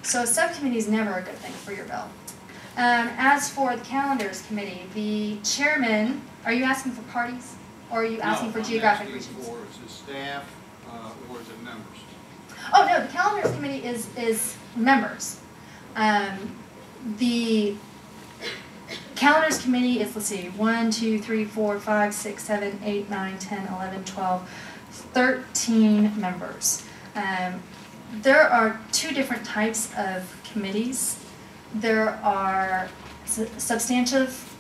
So a subcommittee is never a good thing for your bill. As for the calendars committee, the chairman, are you asking for parties? Or are you asking for geographic regions? No, I'm asking for, is it staff or is it members? Oh no, the calendars committee is members. The calendars committee is, let's see, 1, 2, 3, 4, 5, 6, 7, 8, 9, 10, 11, 12, 13 members. There are two different types of committees. There are substantive,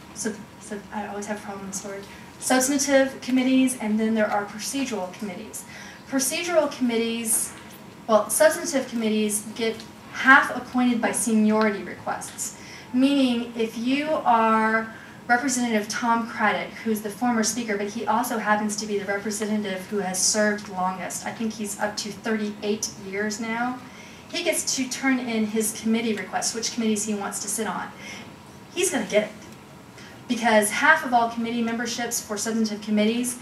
I always have a problem with this word, substantive committees, and then there are procedural committees. Procedural committees, well, substantive committees get half appointed by seniority requests, meaning if you are Representative Tom Craddock, who's the former speaker, but he also happens to be the representative who has served longest. I think he's up to 38 years now. He gets to turn in his committee requests, which committees he wants to sit on. He's going to get it, because half of all committee memberships for substantive committees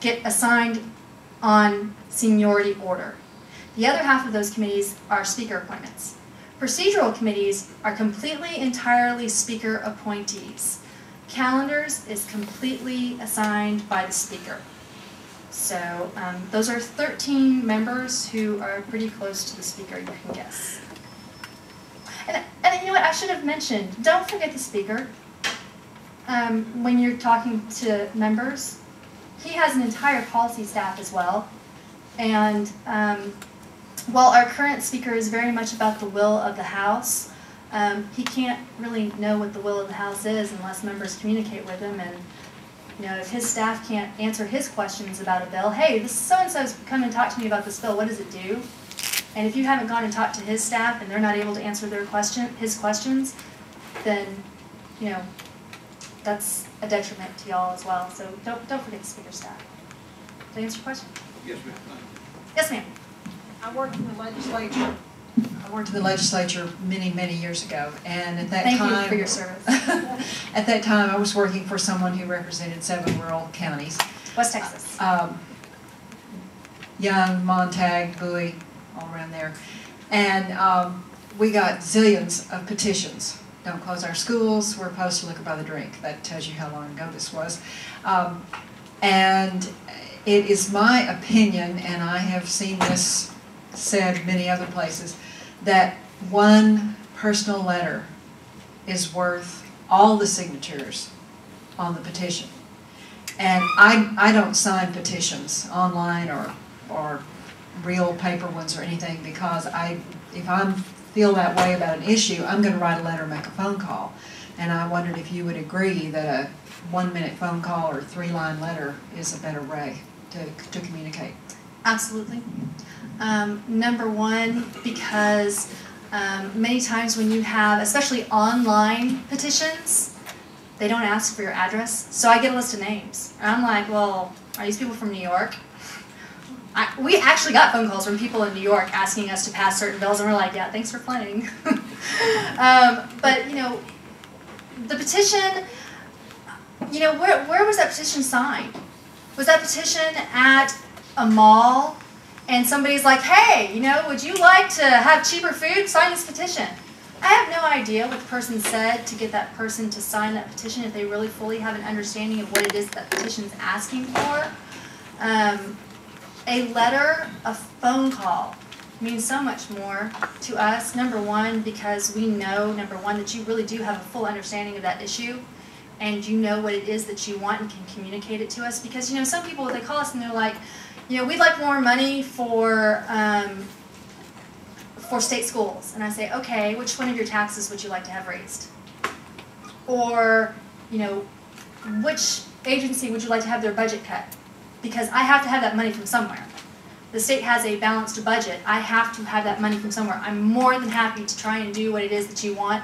get assigned on seniority order. The other half of those committees are speaker appointments. Procedural committees are completely, entirely speaker appointees. Calendars is completely assigned by the speaker. So those are 13 members who are pretty close to the speaker, you can guess. And you know what, I should have mentioned, don't forget the speaker. When you're talking to members, he has an entire policy staff as well. And while our current speaker is very much about the will of the House, he can't really know what the will of the House is unless members communicate with him. And you know, if his staff can't answer his questions about a bill, hey, this so-and-so's come and talked to me about this bill, what does it do? And if you haven't gone and talked to his staff and they're not able to answer his questions, then, you know, that's a detriment to y'all as well. So don't forget the speaker staff. Did I answer your question? Yes, ma'am. Yes, ma'am. I worked in the legislature. Many, many years ago, and at that time, thank you for your service. At that time, I was working for someone who represented 7 rural counties. West Texas. Young, Montague, Bowie, all around there, and we got zillions of petitions. Don't close our schools. We're opposed to liquor by the drink. That tells you how long ago this was. And it is my opinion, and I have seen this said many other places, that one personal letter is worth all the signatures on the petition. And I don't sign petitions online or real paper ones or anything, because if I feel that way about an issue, I'm going to write a letter or make a phone call. And I wondered if you would agree that a 1-minute phone call or a 3-line letter is a better way to communicate. Absolutely. Number one, because many times when you have, especially online petitions, they don't ask for your address. So I get a list of names. And I'm like, well, are these people from New York? We actually got phone calls from people in New York asking us to pass certain bills, and we're like, yeah, thanks for playing. But, you know, the petition, you know, where was that petition signed? Was that petition at a mall? And somebody's like, hey, you know, would you like to have cheaper food? Sign this petition. I have no idea what the person said to get that person to sign that petition, if they really fully have an understanding of what it is that petition's asking for. A letter, a phone call means so much more to us. Number one, because we know, number one, that you really do have a full understanding of that issue, and you know what it is that you want and can communicate it to us. Because, you know, some people, they call us and they're like, you know, we'd like more money for state schools. And I say, okay, which one of your taxes would you like to have raised? Or, you know, which agency would you like to have their budget cut? Because I have to have that money from somewhere. The state has a balanced budget. I have to have that money from somewhere. I'm more than happy to try and do what it is that you want,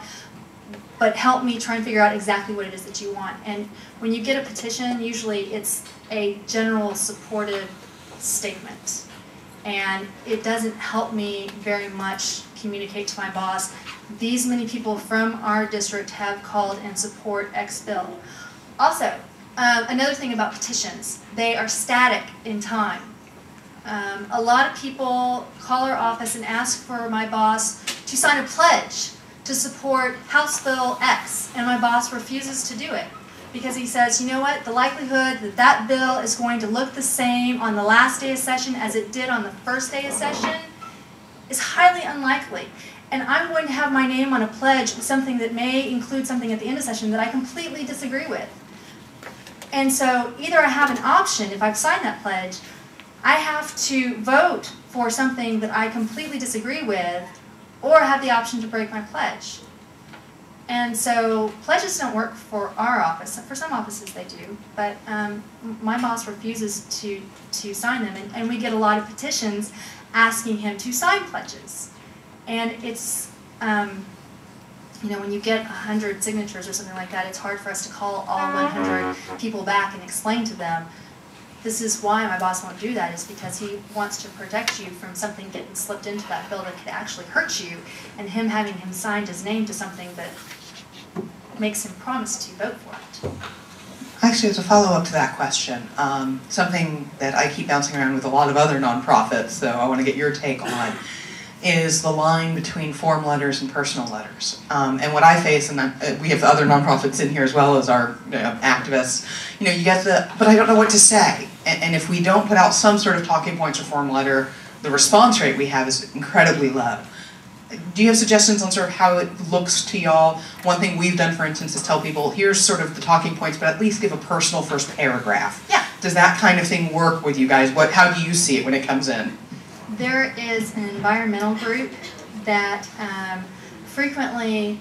but help me try and figure out exactly what it is that you want. And when you get a petition, usually it's a general supportive statement. And it doesn't help me very much communicate to my boss, these many people from our district have called and support X bill. Also, another thing about petitions, they are static in time. A lot of people call our office and ask for my boss to sign a pledge to support House Bill X, and my boss refuses to do it because he says, you know what, the likelihood that that bill is going to look the same on the last day of session as it did on the first day of session is highly unlikely. And I'm going to have my name on a pledge, something that may include something at the end of session that I completely disagree with. And so either I have an option, if I've signed that pledge, I have to vote for something that I completely disagree with, or I have the option to break my pledge. And so pledges don't work for our office. For some offices they do, but my boss refuses to sign them, and we get a lot of petitions asking him to sign pledges. And it's, you know, when you get 100 signatures or something like that, it's hard for us to call all 100 people back and explain to them, this is why my boss won't do that, is because he wants to protect you from something getting slipped into that bill that could actually hurt you, and him having him signed his name to something that makes him promise to vote for it. Actually, as a follow-up to that question, something that I keep bouncing around with a lot of other nonprofits, so I want to get your take on, is the line between form letters and personal letters. And what I face, and we have other nonprofits in here as well as our activists, you know, you get the, but I don't know what to say. And if we don't put out some sort of talking points or form letter, the response rate we have is incredibly low. Do you have suggestions on sort of how it looks to y'all? One thing we've done, for instance, is tell people, here's sort of the talking points, but at least give a personal first paragraph. Yeah. Does that kind of thing work with you guys? How do you see it when it comes in? There is an environmental group that frequently,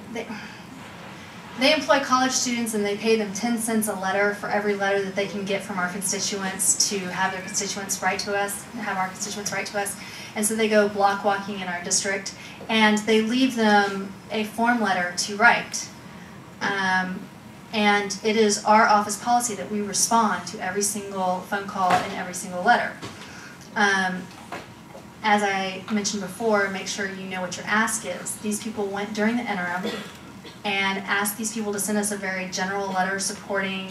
they employ college students and they pay them 10 cents a letter for every letter that they can get from our constituents to have their constituents write to us, have our constituents write to us. And so they go block walking in our district and they leave them a form letter to write. And it is our office policy that we respond to every single phone call and every single letter. As I mentioned before, make sure you know what your ask is. These people went during the interim and asked these people to send us a very general letter supporting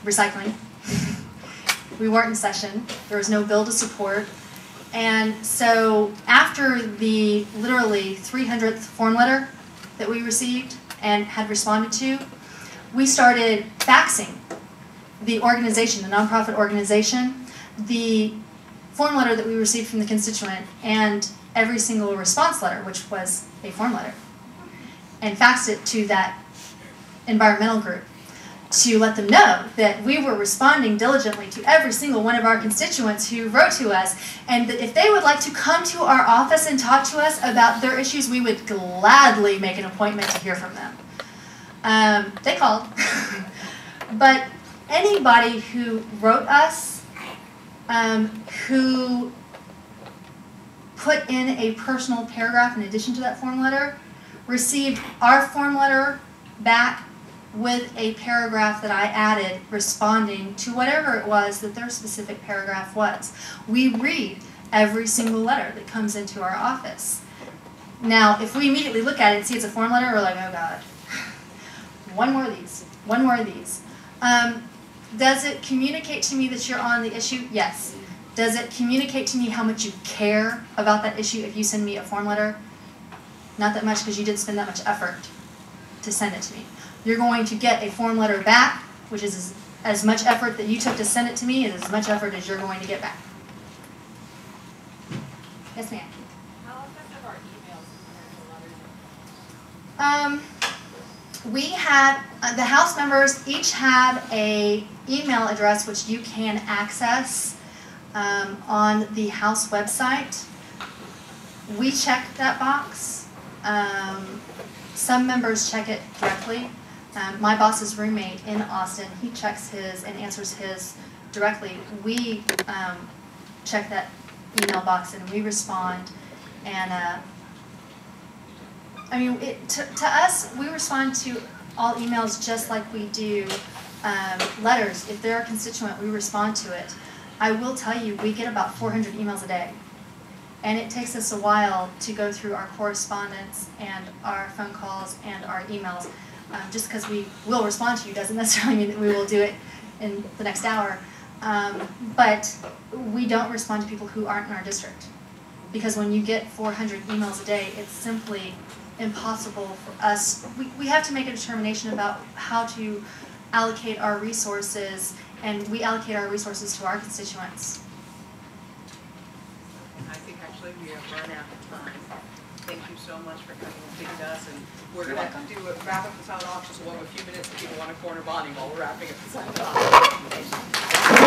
recycling. We weren't in session. There was no bill to support. And so after the literally 300th form letter that we received and had responded to, we started faxing the organization, the nonprofit organization, the form letter that we received from the constituent and every single response letter, which was a form letter, and faxed it to that environmental group to let them know that we were responding diligently to every single one of our constituents who wrote to us, and that if they would like to come to our office and talk to us about their issues, we would gladly make an appointment to hear from them. They called. But anybody who wrote us, who put in a personal paragraph in addition to that form letter, received our form letter back with a paragraph that I added responding to whatever it was that their specific paragraph was. We read every single letter that comes into our office. Now, if we immediately look at it and see it's a form letter, we're like, oh God, one more of these, one more of these. Does it communicate to me that you're on the issue? Yes. Does it communicate to me how much you care about that issue if you send me a form letter? Not that much, because you didn't spend that much effort to send it to me. You're going to get a form letter back, which is as much effort that you took to send it to me is as much effort as you're going to get back. Yes, ma'am. How effective are emails compared to letters? We have, the House members each have a email address which you can access on the House website. We check that box. Some members check it directly. My boss's roommate in Austin, he checks his and answers his directly. We check that email box and we respond. And I mean, to us, we respond to all emails just like we do letters. If they're a constituent, we respond to it. I will tell you, we get about 400 emails a day. And it takes us a while to go through our correspondence and our phone calls and our emails. Just because we will respond to you doesn't necessarily mean that we will do it in the next hour. But we don't respond to people who aren't in our district. Because when you get 400 emails a day, it's simply impossible for us. We have to make a determination about how to allocate our resources, and we allocate our resources to our constituents. And I think actually we have run out of time. Thank you so much for coming and speaking to us, and we're going to wrap up the sign off, just along a few minutes if people want a corner bonding while we're wrapping up the sign off.